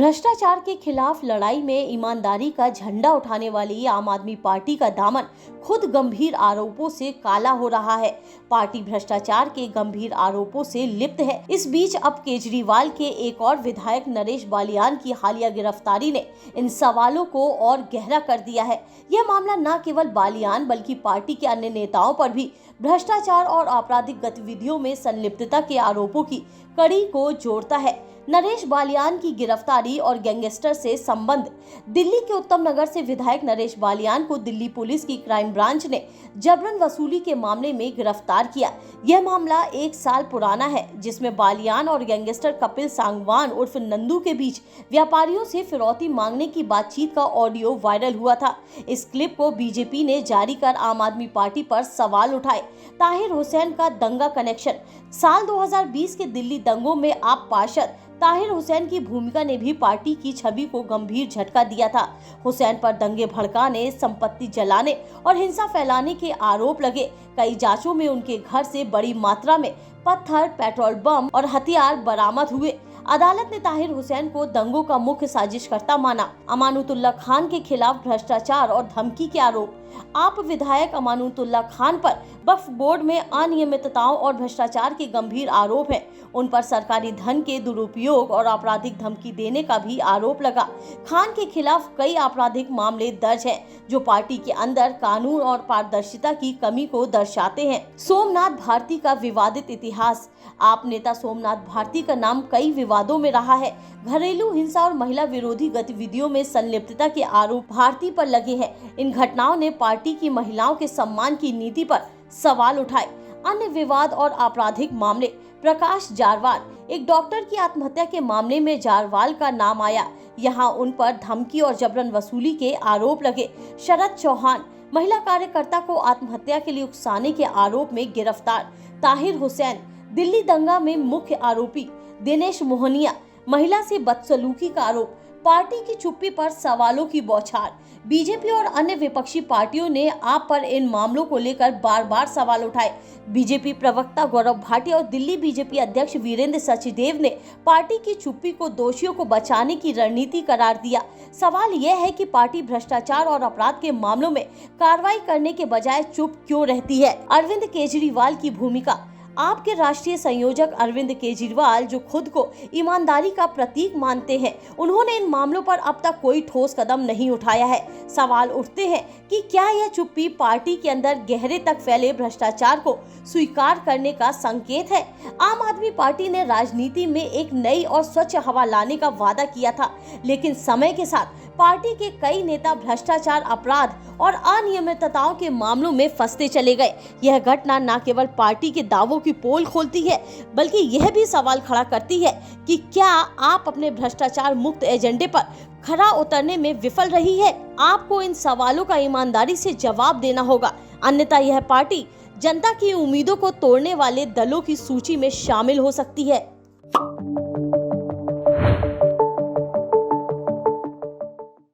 भ्रष्टाचार के खिलाफ लड़ाई में ईमानदारी का झंडा उठाने वाली आम आदमी पार्टी का दामन खुद गंभीर आरोपों से काला हो रहा है। पार्टी भ्रष्टाचार के गंभीर आरोपों से लिप्त है। इस बीच अब केजरीवाल के एक और विधायक नरेश बालियान की हालिया गिरफ्तारी ने इन सवालों को और गहरा कर दिया है। यह मामला न केवल बालियान बल्कि पार्टी के अन्य नेताओं पर भी भ्रष्टाचार और आपराधिक गतिविधियों में संलिप्तता के आरोपों की कड़ी को जोड़ता है। नरेश बालियान की गिरफ्तारी और गैंगस्टर से संबंध। दिल्ली के उत्तम नगर से विधायक नरेश बालियान को दिल्ली पुलिस की क्राइम ब्रांच ने जबरन वसूली के मामले में गिरफ्तार किया। यह मामला 1 साल पुराना है, जिसमें बालियान और गैंगस्टर कपिल सांगवान उर्फ नंदू के बीच व्यापारियों से फिरौती मांगने की बातचीत का ऑडियो वायरल हुआ था। इस क्लिप को बीजेपी ने जारी कर आम आदमी पार्टी पर सवाल उठाए। ताहिर हुसैन का दंगा कनेक्शन। साल 2020 के दिल्ली दंगों में आप पार्षद ताहिर हुसैन की भूमिका ने भी पार्टी की छवि को गंभीर झटका दिया था। हुसैन पर दंगे भड़काने, संपत्ति जलाने और हिंसा फैलाने के आरोप लगे। कई जांचों में उनके घर से बड़ी मात्रा में पत्थर, पेट्रोल बम और हथियार बरामद हुए। अदालत ने ताहिर हुसैन को दंगों का मुख्य साजिशकर्ता माना। अमानुतुल्लाह खान के खिलाफ भ्रष्टाचार और धमकी के आरोप। आप विधायक अमानुतुल्लाह खान पर वक्फ बोर्ड में अनियमितताओं और भ्रष्टाचार के गंभीर आरोप हैं। उन पर सरकारी धन के दुरुपयोग और आपराधिक धमकी देने का भी आरोप लगा। खान के खिलाफ कई आपराधिक मामले दर्ज हैं, जो पार्टी के अंदर कानून और पारदर्शिता की कमी को दर्शाते हैं। सोमनाथ भारती का विवादित इतिहास। आप नेता सोमनाथ भारती का नाम कई विवादों में रहा है। घरेलू हिंसा और महिला विरोधी गतिविधियों में संलिप्तता के आरोप भारती पर लगे हैं। इन घटनाओं ने पार्टी की महिलाओं के सम्मान की नीति पर सवाल उठाए। अन्य विवाद और आपराधिक मामले। प्रकाश जारवाल। एक डॉक्टर की आत्महत्या के मामले में जारवाल का नाम आया। यहाँ उन पर धमकी और जबरन वसूली के आरोप लगे। शरद चौहान महिला कार्यकर्ता को आत्महत्या के लिए उकसाने के आरोप में गिरफ्तार। ताहिर हुसैन दिल्ली दंगा में मुख्य आरोपी। दिनेश मोहनिया महिला से बदसलूकी का आरोप। पार्टी की चुप्पी पर सवालों की बौछार। बीजेपी और अन्य विपक्षी पार्टियों ने आप पर इन मामलों को लेकर बार बार सवाल उठाए। बीजेपी प्रवक्ता गौरव भाटिया और दिल्ली बीजेपी अध्यक्ष वीरेंद्र सचदेव ने पार्टी की चुप्पी को दोषियों को बचाने की रणनीति करार दिया। सवाल यह है कि पार्टी भ्रष्टाचार और अपराध के मामलों में कार्रवाई करने के बजाय चुप क्यों रहती है। अरविंद केजरीवाल की भूमिका। आपके राष्ट्रीय संयोजक अरविंद केजरीवाल, जो खुद को ईमानदारी का प्रतीक मानते हैं, उन्होंने इन मामलों पर अब तक कोई ठोस कदम नहीं उठाया है। सवाल उठते हैं कि क्या यह चुप्पी पार्टी के अंदर गहरे तक फैले भ्रष्टाचार को स्वीकार करने का संकेत है। आम आदमी पार्टी ने राजनीति में एक नई और स्वच्छ हवा लाने का वादा किया था, लेकिन समय के साथ पार्टी के कई नेता भ्रष्टाचार, अपराध और अनियमितताओं के मामलों में फंसते चले गए। यह घटना न केवल पार्टी के दावों की पोल खोलती है, बल्कि यह भी सवाल खड़ा करती है कि क्या आप अपने भ्रष्टाचार मुक्त एजेंडे पर खरा उतरने में विफल रही है। आपको इन सवालों का ईमानदारी से जवाब देना होगा, अन्यथा यह पार्टी जनता की उम्मीदों को तोड़ने वाले दलों की सूची में शामिल हो सकती है।